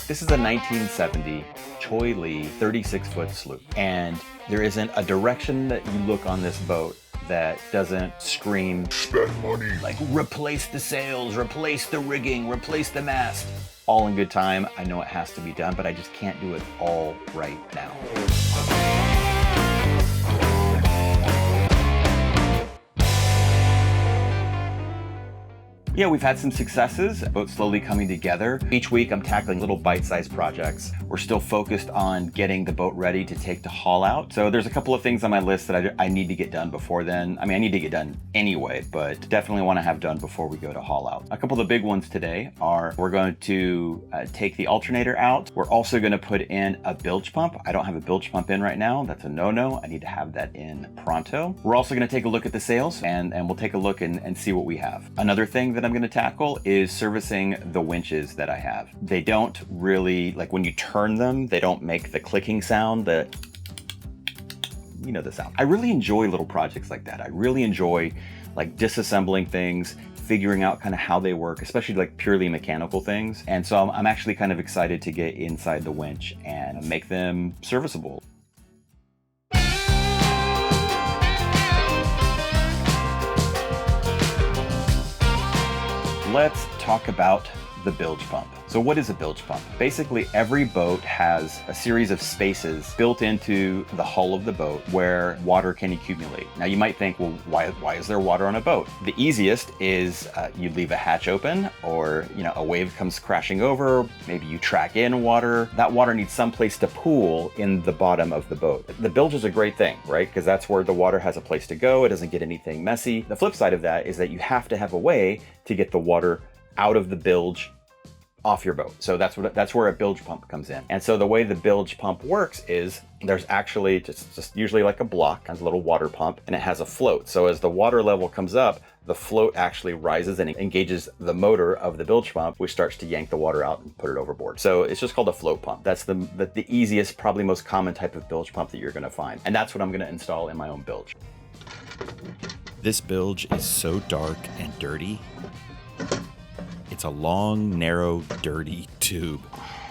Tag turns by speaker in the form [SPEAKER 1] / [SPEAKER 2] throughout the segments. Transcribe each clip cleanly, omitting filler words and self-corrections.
[SPEAKER 1] This is a 1970 Choi Lee 36-foot sloop, and there isn't a direction that you look on this boat that doesn't scream, spend money, like replace the sails, replace the rigging, replace the mast. All in good time. I know it has to be done, but I just can't do it all right now. Yeah, we've had some successes, boat slowly coming together. Each week I'm tackling little bite-sized projects. We're still focused on getting the boat ready to take to haul out. So there's a couple of things on my list that I need to get done before then. I mean, I need to get done anyway, but definitely want to have done before we go to haul out. A couple of the big ones today are we're going to take the alternator out. We're also going to put in a bilge pump. I don't have a bilge pump in right now. That's a no-no. I need to have that in pronto. We're also going to take a look at the sails and we'll take a look and see what we have. Another thing that I'm going to tackle is servicing the winches that I have. They don't really, like when you turn them, they don't make the clicking sound, you know the sound. I really enjoy little projects like that. I really enjoy like disassembling things, figuring out kind of how they work, especially like purely mechanical things. And so I'm actually kind of excited to get inside the winch and make them serviceable. Let's talk about the bilge pump. So what is a bilge pump? Basically, every boat has a series of spaces built into the hull of the boat where water can accumulate. Now you might think, well, why is there water on a boat? The easiest is you leave a hatch open, or a wave comes crashing over, maybe you track in water. That water needs some place to pool in the bottom of the boat. The bilge is a great thing, right? Because that's where the water has a place to go. It doesn't get anything messy. The flip side of that is that you have to have a way to get the water out of the bilge off your boat. So that's where a bilge pump comes in. And so the way the bilge pump works is there's actually just usually like a block, a little water pump, and it has a float. So as the water level comes up, the float actually rises and engages the motor of the bilge pump, which starts to yank the water out and put it overboard. So it's just called a float pump. That's the easiest, probably most common type of bilge pump that you're gonna find. And that's what I'm gonna install in my own bilge.
[SPEAKER 2] This bilge is so dark and dirty. It's a long, narrow, dirty tube,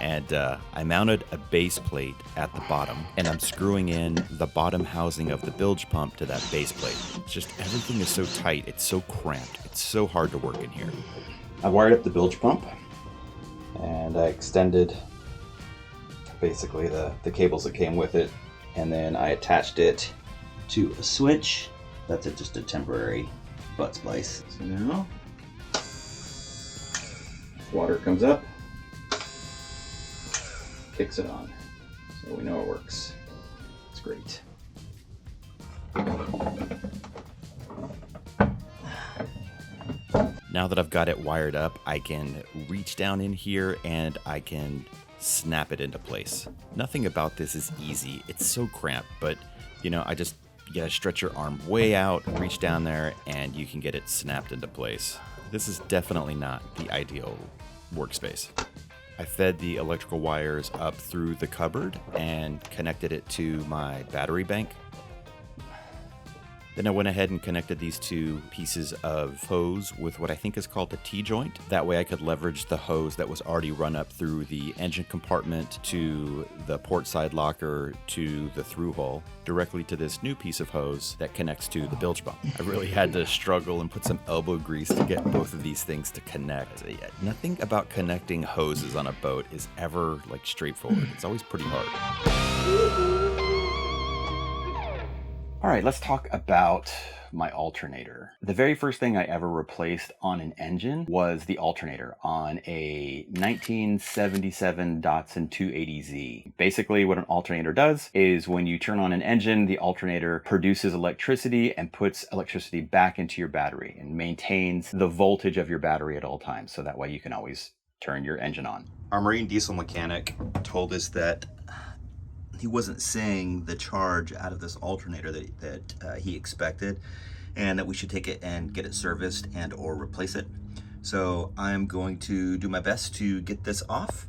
[SPEAKER 2] and I mounted a base plate at the bottom, and I'm screwing in the bottom housing of the bilge pump to that base plate. It's just, everything is so tight, it's so cramped, it's so hard to work in here.
[SPEAKER 1] I wired up the bilge pump, and I extended basically the cables that came with it, and then I attached it to a switch. That's just a temporary butt splice. So now, water comes up, kicks it on. So we know it works. It's great.
[SPEAKER 2] Now that I've got it wired up, I can reach down in here and I can snap it into place. Nothing about this is easy. It's so cramped, but you gotta stretch your arm way out, reach down there, and you can get it snapped into place. This is definitely not the ideal workspace. I fed the electrical wires up through the cupboard and connected it to my battery bank. Then I went ahead and connected these two pieces of hose with what I think is called a T-joint. That way I could leverage the hose that was already run up through the engine compartment to the port side locker to the through hull directly to this new piece of hose that connects to the bilge pump. I really had to struggle and put some elbow grease to get both of these things to connect. Nothing about connecting hoses on a boat is ever like straightforward. It's always pretty hard.
[SPEAKER 1] All right, let's talk about my alternator. The very first thing I ever replaced on an engine was the alternator on a 1977 Datsun 280Z. Basically, what an alternator does is when you turn on an engine, the alternator produces electricity and puts electricity back into your battery and maintains the voltage of your battery at all times. So that way you can always turn your engine on.
[SPEAKER 3] Our marine diesel mechanic told us that he wasn't seeing the charge out of this alternator that he expected, and that we should take it and get it serviced and or replace it. So I'm going to do my best to get this off,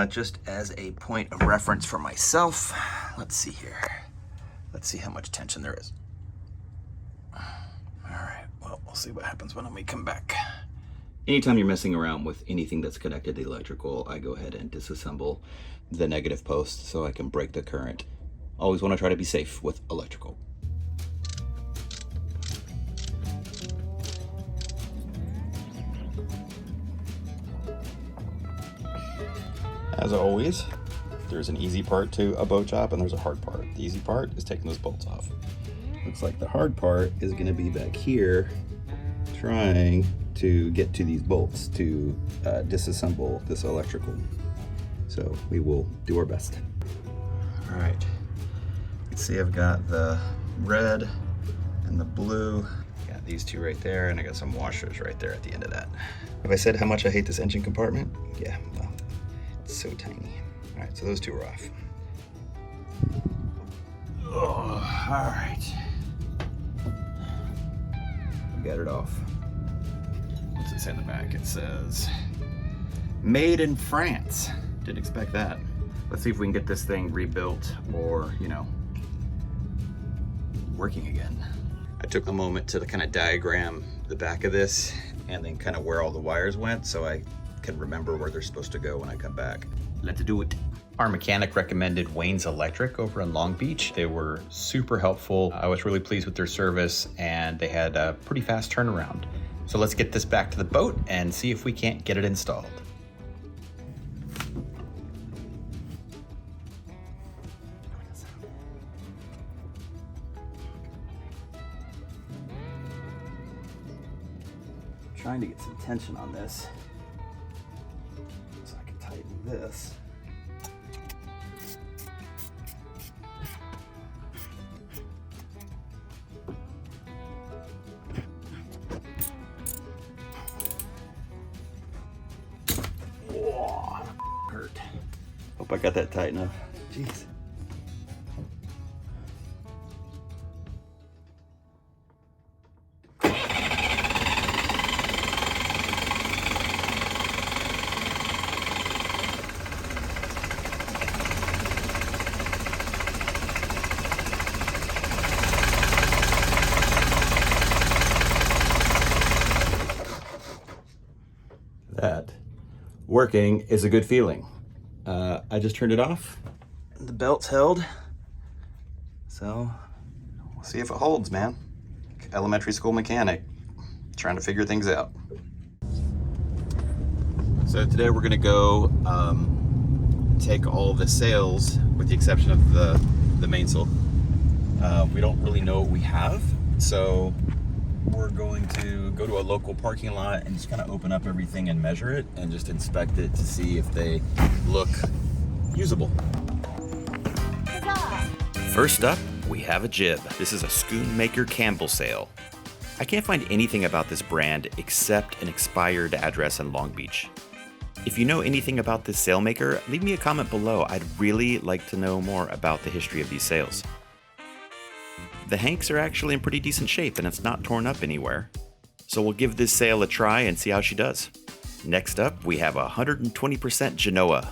[SPEAKER 3] just as a point of reference for myself. Let's see here. Let's see how much tension there is. All right, well, we'll see what happens when we come back
[SPEAKER 1] Anytime you're messing around with anything that's connected to the electrical, I go ahead and disassemble the negative post so I can break the current. Always want to try to be safe with electrical. As always, there's an easy part to a boat job and there's a hard part. The easy part is taking those bolts off. Looks like the hard part is going to be back here, trying to get to these bolts to disassemble this electrical. So we will do our best. All right, you can see I've got the red and the blue. Got these two right there, and I got some washers right there at the end of that. Have I said how much I hate this engine compartment? Yeah, well, it's so tiny. All right, so those two are off. Oh, all right. Got it off. What's it say in the back? It says, made in France. Didn't expect that. Let's see if we can get this thing rebuilt or, you know, working again. I took a moment to kind of diagram the back of this and then kind of where all the wires went so I can remember where they're supposed to go when I come back. Let's do it. Our mechanic recommended Wayne's Electric over in Long Beach. They were super helpful. I was really pleased with their service and they had a pretty fast turnaround. So let's get this back to the boat and see if we can't get it installed. Trying to get some tension on this so I can tighten this. Hurt. Hope I got that tight enough. Jeez. That working is a good feeling. I just turned it off. The belt's held. So we'll see if it holds, man. Elementary school mechanic, trying to figure things out. So today we're gonna go take all the sails, with the exception of the mainsail. We don't really know what we have, so we're going to go to a local parking lot and just kind of open up everything and measure it and just inspect it to see if they look usable.
[SPEAKER 2] First up, we have a jib. This is a Schoonmaker Campbell sail. I can't find anything about this brand except an expired address in Long Beach. If you know anything about this sailmaker, leave me a comment below. I'd really like to know more about the history of these sails. The hanks are actually in pretty decent shape and it's not torn up anywhere. So we'll give this sail a try and see how she does. Next up, we have a 120% Genoa,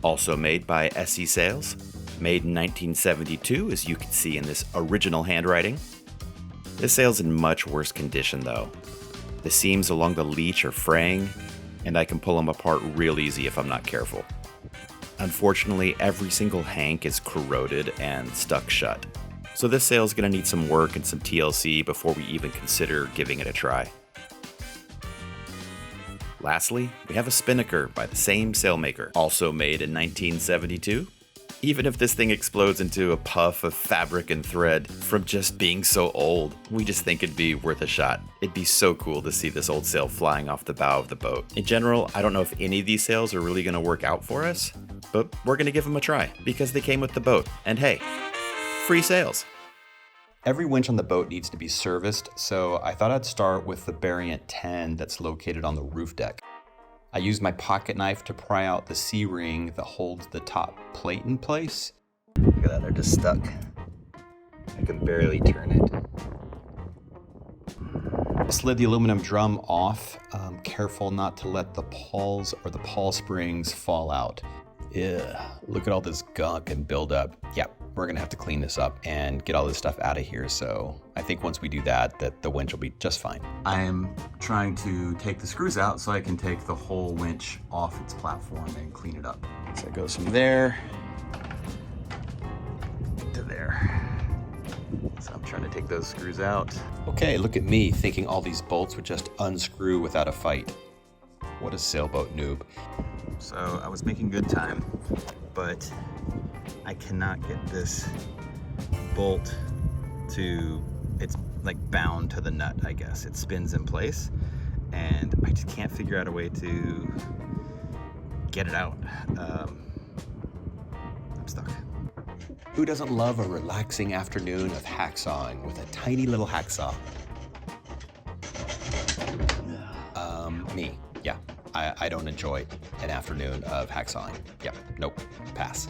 [SPEAKER 2] also made by SE Sails, made in 1972, as you can see in this original handwriting. This sail's in much worse condition though. The seams along the leech are fraying, and I can pull them apart real easy if I'm not careful. Unfortunately, every single hank is corroded and stuck shut. So this sail's gonna need some work and some TLC before we even consider giving it a try. Lastly, we have a spinnaker by the same sailmaker, also made in 1972. Even if this thing explodes into a puff of fabric and thread from just being so old, we just think it'd be worth a shot. It'd be so cool to see this old sail flying off the bow of the boat. In general, I don't know if any of these sails are really gonna work out for us, but we're gonna give them a try because they came with the boat. And hey, free sails.
[SPEAKER 1] Every winch on the boat needs to be serviced, so I thought I'd start with the Variant 10 that's located on the roof deck. I used my pocket knife to pry out the C-ring that holds the top plate in place. Look at that, they're just stuck. I can barely turn it. I slid the aluminum drum off, careful not to let the pawls or the pawl springs fall out. Yeah, look at all this gunk and buildup. Yep,
[SPEAKER 2] we're gonna have to clean this up and get all this stuff out of here. So I think once we do that, the winch will be just fine. I'm trying to take the screws out so I can take the whole winch off its platform and clean it up. So it goes from there to there. So I'm trying to take those screws out. Okay, look at me thinking all these bolts would just unscrew without a fight. What a sailboat noob. So I was making good time, but I cannot get this bolt to, it's like bound to the nut, I guess. It spins in place, and I just can't figure out a way to get it out. I'm stuck. Who doesn't love a relaxing afternoon of hacksawing with a tiny little hacksaw? Me, yeah. I don't enjoy an afternoon of hacksawing. Yeah, nope, pass.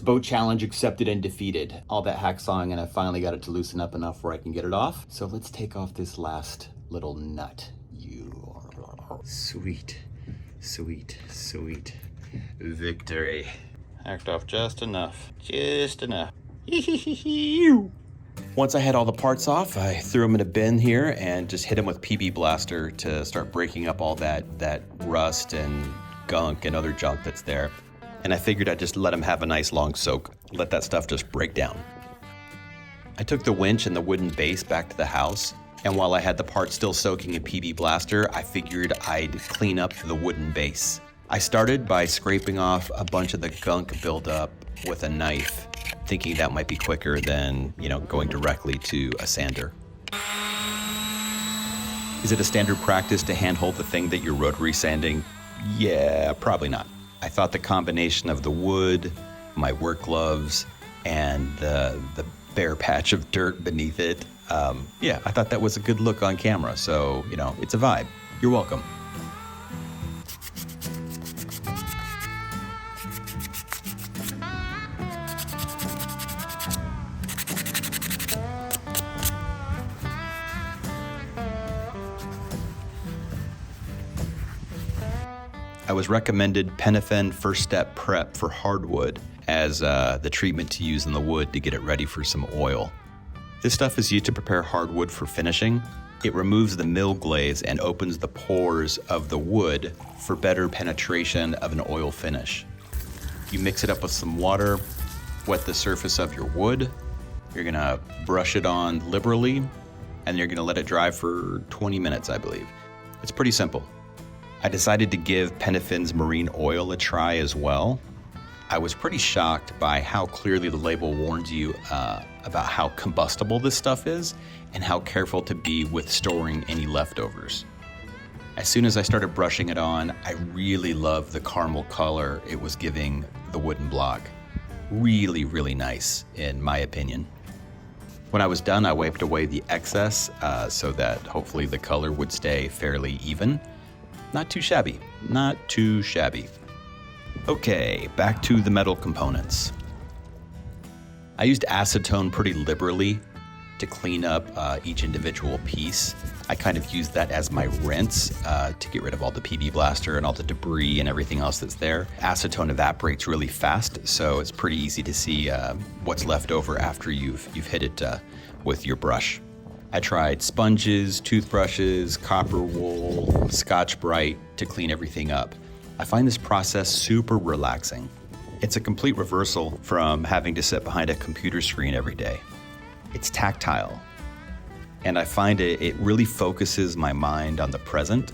[SPEAKER 2] Boat challenge accepted and defeated. All that hacksawing, and I finally got it to loosen up enough where I can get it off. So let's take off this last little nut. Sweet, sweet, sweet victory. Hacked off just enough, just enough. Once I had all the parts off, I threw them in a bin here and just hit them with PB Blaster to start breaking up all that rust and gunk and other junk that's there. And I figured I'd just let them have a nice long soak, let that stuff just break down. I took the winch and the wooden base back to the house, and while I had the parts still soaking in PB Blaster, I figured I'd clean up the wooden base. I started by scraping off a bunch of the gunk buildup with a knife, thinking that might be quicker than, going directly to a sander. Is it a standard practice to handhold the thing that you're rotary sanding? Yeah, probably not. I thought the combination of the wood, my work gloves, and the bare patch of dirt beneath it, I thought that was a good look on camera. So, it's a vibe. You're welcome. I was recommended Penefen First Step Prep for hardwood as the treatment to use in the wood to get it ready for some oil. This stuff is used to prepare hardwood for finishing. It removes the mill glaze and opens the pores of the wood for better penetration of an oil finish. You mix it up with some water, wet the surface of your wood. You're gonna brush it on liberally, and you're gonna let it dry for 20 minutes, I believe. It's pretty simple. I decided to give Penefen's marine oil a try as well. I was pretty shocked by how clearly the label warns you about how combustible this stuff is and how careful to be with storing any leftovers. As soon as I started brushing it on, I really loved the caramel color it was giving the wooden block. Really, really nice, in my opinion. When I was done, I wiped away the excess so that hopefully the color would stay fairly even. Not too shabby, not too shabby. Okay, back to the metal components. I used acetone pretty liberally to clean up each individual piece. I kind of used that as my rinse to get rid of all the PB Blaster and all the debris and everything else that's there. Acetone evaporates really fast, so it's pretty easy to see what's left over after you've hit it with your brush. I tried sponges, toothbrushes, copper wool, Scotch-Brite to clean everything up. I find this process super relaxing. It's a complete reversal from having to sit behind a computer screen every day. It's tactile, and I find it really focuses my mind on the present.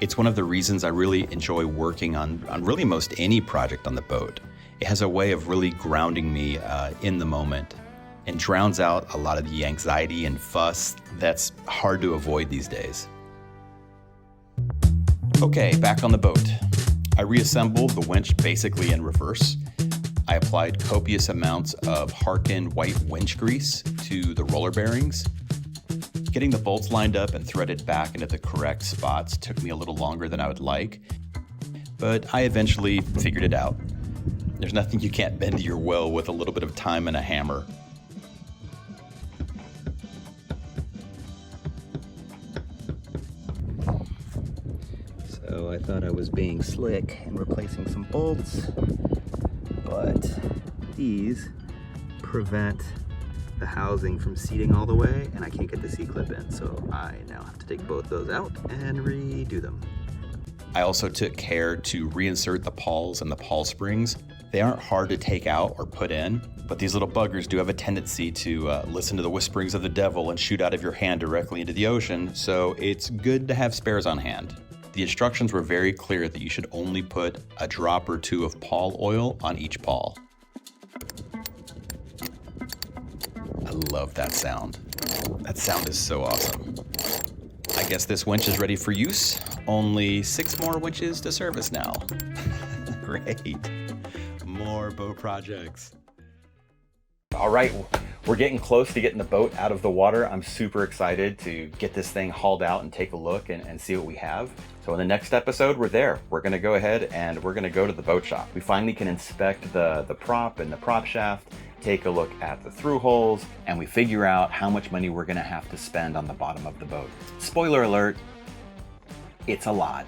[SPEAKER 2] It's one of the reasons I really enjoy working on really most any project on the boat. It has a way of really grounding me in the moment and drowns out a lot of the anxiety and fuss that's hard to avoid these days. Okay, back on the boat. I reassembled the winch basically in reverse. I applied copious amounts of Harkin white winch grease to the roller bearings. Getting the bolts lined up and threaded back into the correct spots took me a little longer than I would like, but I eventually figured it out. There's nothing you can't bend to your will with a little bit of time and a hammer.
[SPEAKER 3] So I thought I was being slick and replacing some bolts, but these prevent the housing from seating all the way, and I can't get the C-clip in, so I now have to take both those out and redo them.
[SPEAKER 4] I also took care to reinsert the pawls and the pawl springs. They aren't hard to take out or put in, but these little buggers do have a tendency to listen to the whisperings of the devil and shoot out of your hand directly into the ocean, so it's good to have spares on hand. The instructions were very clear that you should only put a drop or two of pawl oil on each pawl. I love that sound. That sound is so awesome. I guess this winch is ready for use. Only 6 more winches to service now. Great. More boat projects.
[SPEAKER 1] All right, we're getting close to getting the boat out of the water. I'm super excited to get this thing hauled out and take a look and see what we have. So in the next episode, we're there. We're gonna go ahead and we're gonna go to the boat shop. We finally can inspect the prop and the prop shaft, take a look at the through holes, and we figure out how much money we're gonna have to spend on the bottom of the boat. Spoiler alert, it's a lot.